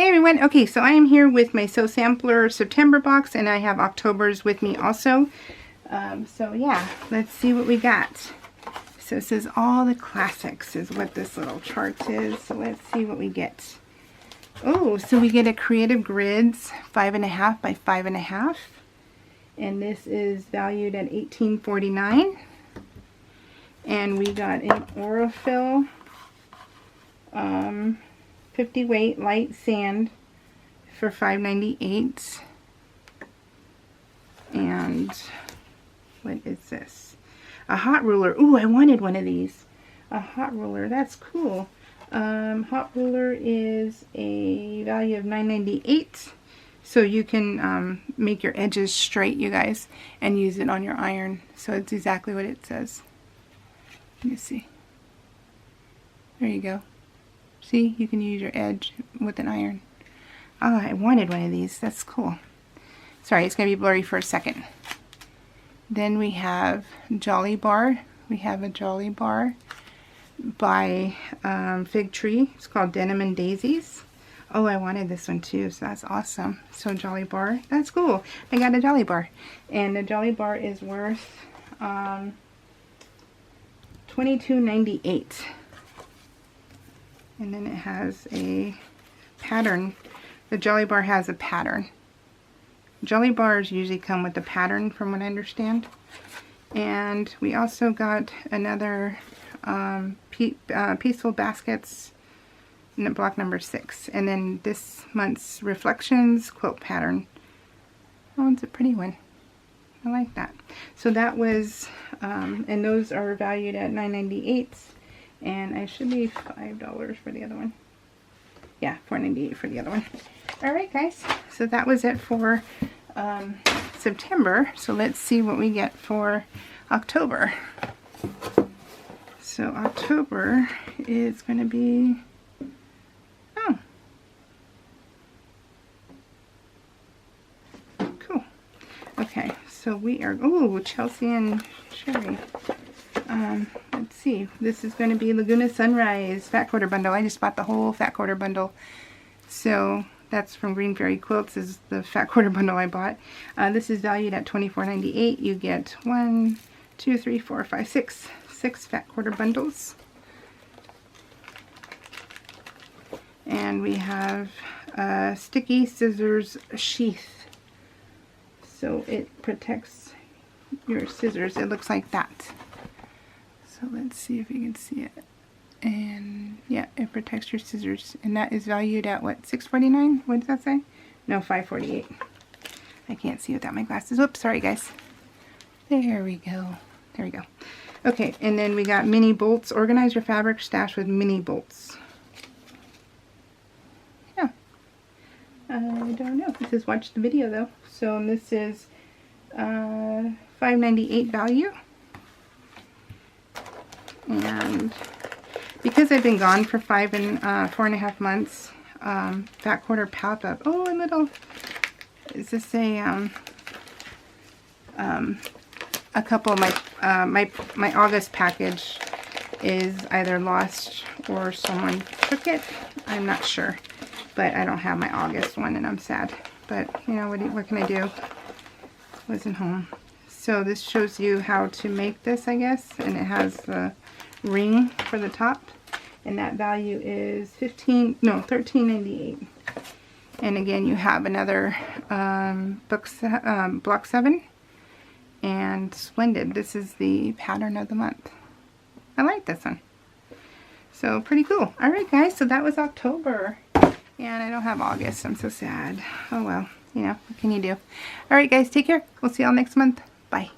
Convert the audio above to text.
Hey everyone, okay, so I am here with my Sew Sampler September box, and I have October's with me also. So yeah, let's see what we got. So this is all the classics is what this little chart is. So let's see what we get. Oh, so we get a Creative Grids 5.5 by 5.5. And this is valued at $18.49. And we got an Aurifil 50 weight light sand for $5.98. And what is this? A hot ruler. Ooh, I wanted one of these. A hot ruler. That's cool. Hot ruler is a value of $9.98. So you can make your edges straight, you guys, and use it on your iron. So it's exactly what it says. Let me see. There you go. See, you can use your edge with an iron. Oh, I wanted one of these. That's cool. Sorry, it's going to be blurry for a second. Then we have Jolly Bar. We have a Jolly Bar by Fig Tree. It's called Denim and Daisies. Oh, I wanted this one too, so that's awesome. So Jolly Bar, that's cool. I got a Jolly Bar. And the Jolly Bar is worth $22.98. And then it has a pattern. The Jolly Bar has a pattern. Jolly Bars usually come with a pattern from what I understand. And we also got another Peaceful Baskets block number 6. And then this month's Reflections quilt pattern. Oh, it's a pretty one. I like that. So that was, and those are valued at $9.98. And I should be $5 for the other one. Yeah, $4.98 for the other one. Alright guys, so that was it for September. So let's see what we get for October. So October is going to be, oh, cool. Okay, so we are, oh, Chelsea and Sherry. Let's see, this is going to be Laguna Sunrise Fat Quarter Bundle. I just bought the whole Fat Quarter Bundle. So that's from Green Fairy Quilts, is the Fat Quarter Bundle I bought. This is valued at $24.98. You get 1, 2, 3, 4, 5, 6 Fat Quarter Bundles. And we have a Sticky Scissors Sheath. So it protects your scissors. It looks like that. So let's see if you can see it. And yeah, it protects your scissors. And that is valued at what, $6.49? What does that say? No, $5.48. I can't see without my glasses. Whoops, sorry guys. There we go. There we go. Okay, and then we got mini bolts. Organize your fabric stash with mini bolts. Yeah. I don't know. This is watch the video though. So this is $5.98 value. And because I've been gone for 4.5 months, Fat Quarter pop-up. Oh, a little, is this a couple of my August package is either lost or someone took it. I'm not sure, but I don't have my August one and I'm sad. But you know, what can I do? Wasn't home. So this shows you how to make this, I guess, and it has the ring for the top, and that value is $13.98. And again, you have another block 7 and Splendid. This is the pattern of the month. I like this one. So pretty cool. Alright guys, so that was October. And I don't have August. I'm so sad. Oh well, you know, what can you do? Alright guys, take care. We'll see y'all next month. Bye.